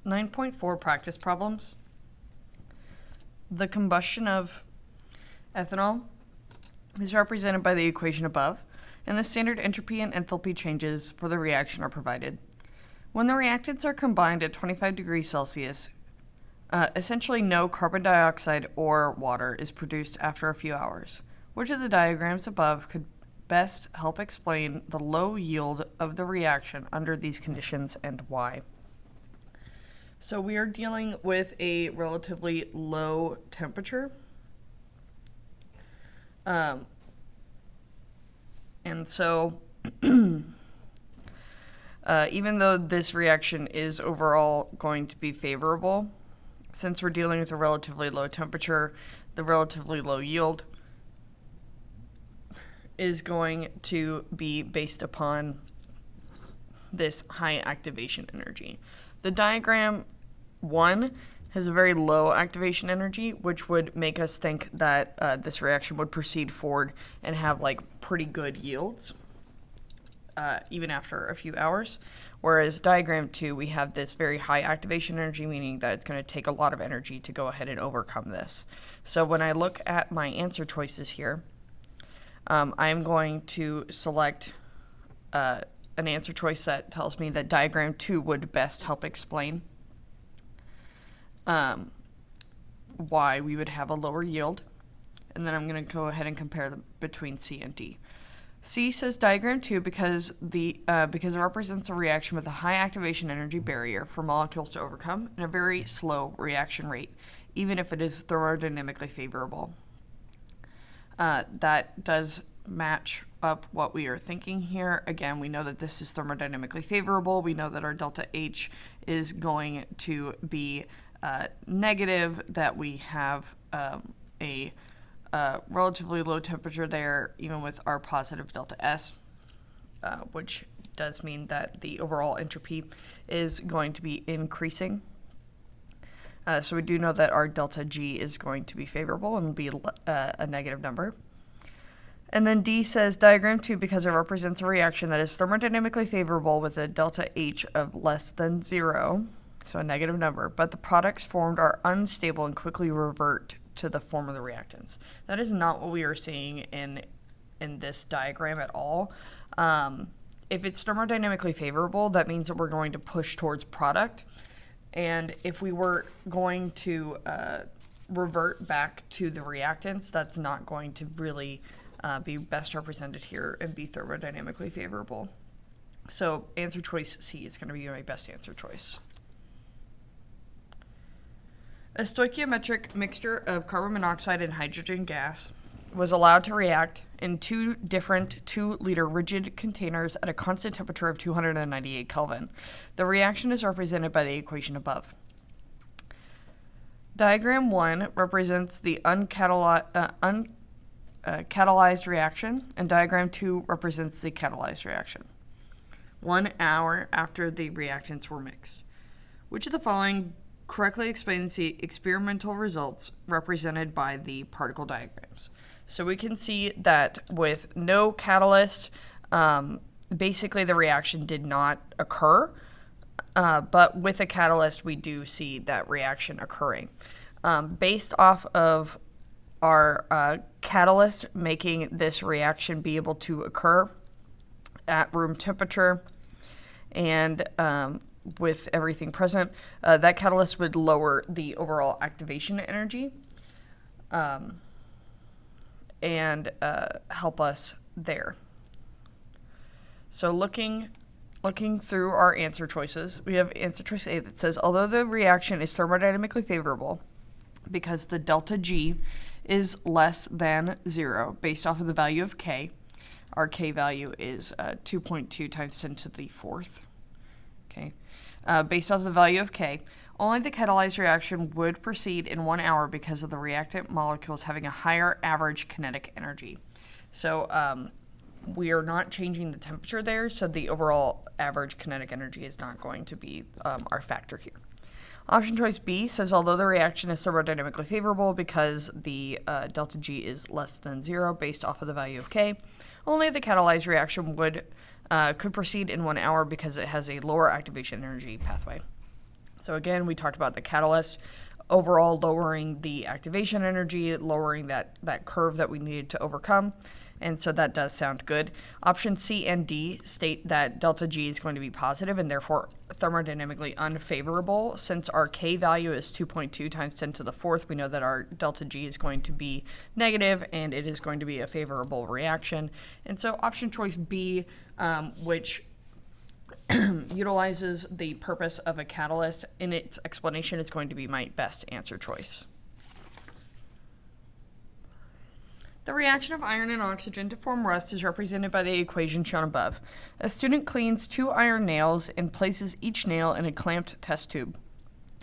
9.4 practice problems. The combustion of ethanol is represented by the equation above, and the standard entropy and enthalpy changes for the reaction are provided. When the reactants are combined at 25 degrees Celsius, essentially no carbon dioxide or water is produced after a few hours. Which of the diagrams above could best help explain the low yield of the reaction under these conditions and why? So we are dealing with a relatively low temperature. And so even though this reaction is overall going to be favorable, since we're dealing with a relatively low temperature, the relatively low yield is going to be based upon this high activation energy. The diagram 1 has a very low activation energy, which would make us think that this reaction would proceed forward and have like pretty good yields, even after a few hours. Whereas diagram 2, we have this very high activation energy, meaning that it's going to take a lot of energy to go ahead and overcome this. So when I look at my answer choices here, I'm going to select an answer choice that tells me that diagram 2 would best help explain why we would have a lower yield. And then I'm going to go ahead and compare them between C and D. C says diagram 2 because it represents a reaction with a high activation energy barrier for molecules to overcome and a very slow reaction rate, even if it is thermodynamically favorable. That does match up what we are thinking here. Again, we know that this is thermodynamically favorable. We know that our delta H is going to be negative, that we have a relatively low temperature there, even with our positive delta S, which does mean that the overall entropy is going to be increasing. So we do know that our delta G is going to be favorable and be a negative number. And then D says diagram 2 because it represents a reaction that is thermodynamically favorable with a delta H of less than 0, so a negative number, but the products formed are unstable and quickly revert to the form of the reactants. That is not what we are seeing in this diagram at all. If it's thermodynamically favorable, that means that we're going to push towards product. And if we were going to revert back to the reactants, that's not going to really be best represented here and be thermodynamically favorable. So answer choice C is going to be my best answer choice. A stoichiometric mixture of carbon monoxide and hydrogen gas was allowed to react in 2 different 2-liter rigid containers at a constant temperature of 298 Kelvin. The reaction is represented by the equation above. Diagram 1 represents the catalyzed reaction, and diagram 2 represents the catalyzed reaction. 1 hour after the reactants were mixed. Which of the following correctly explains the experimental results represented by the particle diagrams? So we can see that with no catalyst, basically the reaction did not occur, but with a catalyst we do see that reaction occurring. Based off of our catalyst making this reaction be able to occur at room temperature and with everything present, that catalyst would lower the overall activation energy and help us there. So looking through our answer choices, we have answer choice A that says, although the reaction is thermodynamically favorable because the delta G is less than 0 based off of the value of K, our K value is 2.2 times 10 to the 4th. Okay. Based off the value of K, only the catalyzed reaction would proceed in 1 hour because of the reactant molecules having a higher average kinetic energy. So we are not changing the temperature there, so the overall average kinetic energy is not going to be our factor here. Option choice B says, although the reaction is thermodynamically favorable because the delta G is less than 0 based off of the value of K, only the catalyzed reaction could proceed in 1 hour because it has a lower activation energy pathway. So again, we talked about the catalyst overall lowering the activation energy, lowering that curve that we needed to overcome. And so that does sound good. Option C and D state that delta G is going to be positive and therefore thermodynamically unfavorable. Since our K value is 2.2 times 10 to the fourth, we know that our delta G is going to be negative and it is going to be a favorable reaction. And so option choice B, which utilizes the purpose of a catalyst in its explanation, is going to be my best answer choice. The reaction of iron and oxygen to form rust is represented by the equation shown above. A student cleans 2 iron nails and places each nail in a clamped test tube.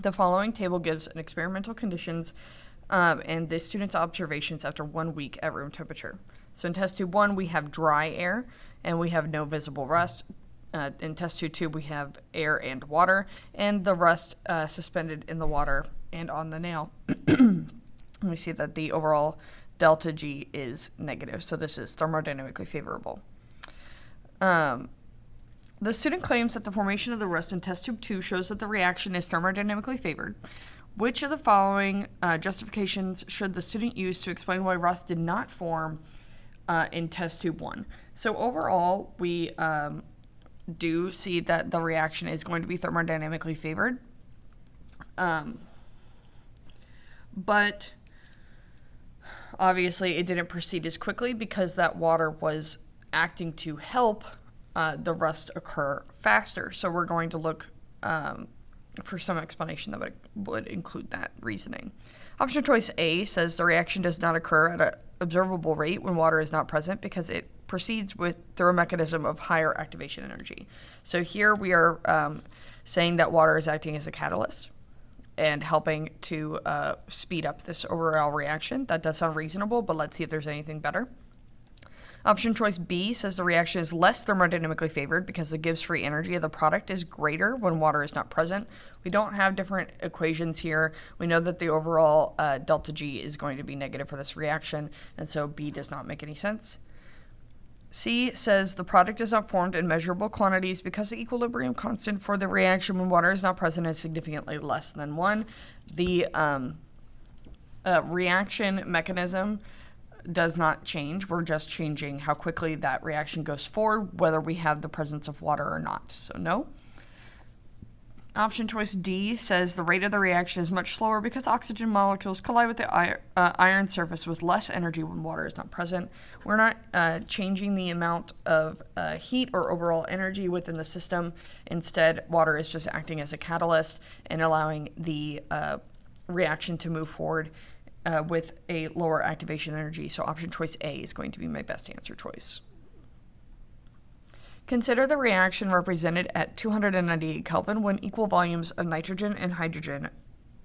The following table gives an experimental conditions and the student's observations after 1 week at room temperature. So in test tube 1, we have dry air and we have no visible rust. In test tube 2, we have air and water, and the rust suspended in the water and on the nail. We see that the overall delta G is negative, so this is thermodynamically favorable. The student claims that the formation of the rust in test tube 2 shows that the reaction is thermodynamically favored. Which of the following justifications should the student use to explain why rust did not form in test tube 1? So overall, we do see that the reaction is going to be thermodynamically favored. But obviously it didn't proceed as quickly because that water was acting to help the rust occur faster. So we're going to look for some explanation that would include that reasoning. Option choice A says the reaction does not occur at an observable rate when water is not present because it proceeds through a mechanism of higher activation energy. So here we are saying that water is acting as a catalyst and helping to speed up this overall reaction. That does sound reasonable, but let's see if there's anything better. Option choice B says the reaction is less thermodynamically favored because the Gibbs free energy of the product is greater when water is not present. We don't have different equations here. We know that the overall delta G is going to be negative for this reaction, and so B does not make any sense. C says the product is not formed in measurable quantities because the equilibrium constant for the reaction when water is not present is significantly less than 1. The reaction mechanism does not change. We're just changing how quickly that reaction goes forward, whether we have the presence of water or not. So no. Option choice D says the rate of the reaction is much slower because oxygen molecules collide with the iron surface with less energy when water is not present. We're not changing the amount of heat or overall energy within the system. Instead, water is just acting as a catalyst and allowing the reaction to move forward with a lower activation energy. So option choice A is going to be my best answer choice. Consider the reaction represented at 298 Kelvin when equal volumes of nitrogen and hydrogen,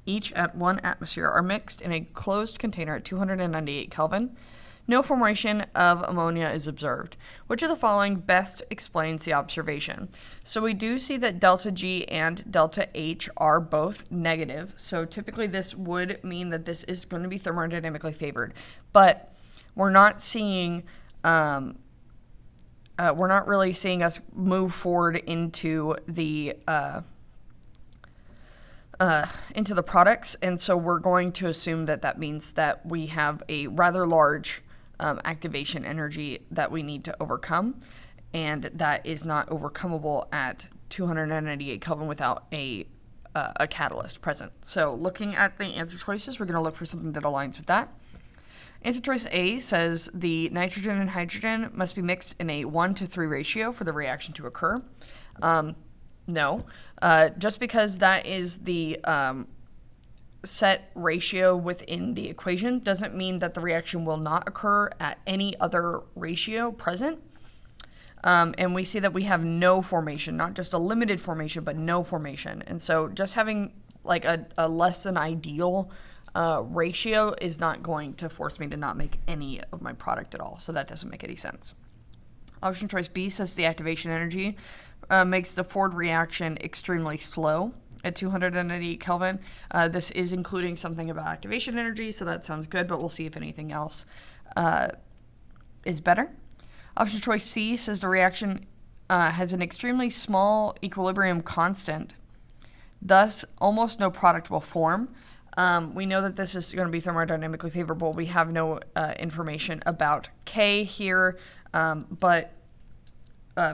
each at 1 atmosphere, are mixed in a closed container at 298 Kelvin. No formation of ammonia is observed. Which of the following best explains the observation? So we do see that delta G and delta H are both negative. So typically this would mean that this is going to be thermodynamically favored. But we're not seeing... we're not really seeing us move forward into the products, and so we're going to assume that that means that we have a rather large activation energy that we need to overcome, and that is not overcomable at 298 Kelvin without a catalyst present. So looking at the answer choices, we're going to look for something that aligns with that. Answer choice A says the nitrogen and hydrogen must be mixed in a 1-to-3 ratio for the reaction to occur. No. Just because that is the set ratio within the equation doesn't mean that the reaction will not occur at any other ratio present. And we see that we have no formation, not just a limited formation, but no formation. And so just having like a less than ideal ratio is not going to force me to not make any of my product at all. So that doesn't make any sense. Option choice B says the activation energy makes the forward reaction extremely slow at 298 Kelvin. This is including something about activation energy, so that sounds good, but we'll see if anything else is better. Option choice C says the reaction has an extremely small equilibrium constant Thus, almost no product will form. We know that this is going to be thermodynamically favorable. We have no information about K here, but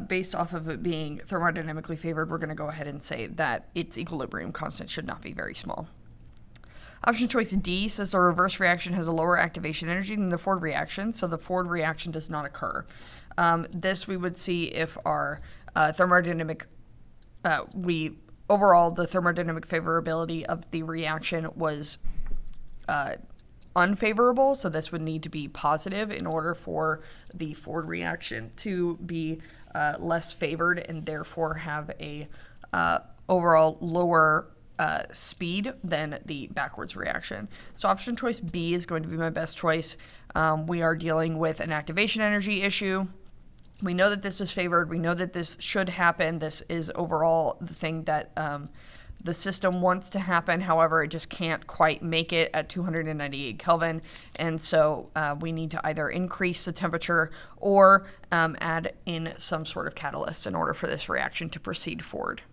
based off of it being thermodynamically favored, we're going to go ahead and say that its equilibrium constant should not be very small. Option choice D says the reverse reaction has a lower activation energy than the forward reaction, so the forward reaction does not occur. This we would see if our thermodynamic, overall the thermodynamic favorability of the reaction was unfavorable, so this would need to be positive in order for the forward reaction to be less favored and therefore have a overall lower speed than the backwards reaction. So option choice B is going to be my best choice. We are dealing with an activation energy issue. We know that this is favored. We know that this should happen. This is overall the thing that the system wants to happen. However, it just can't quite make it at 298 Kelvin. And so we need to either increase the temperature or add in some sort of catalyst in order for this reaction to proceed forward.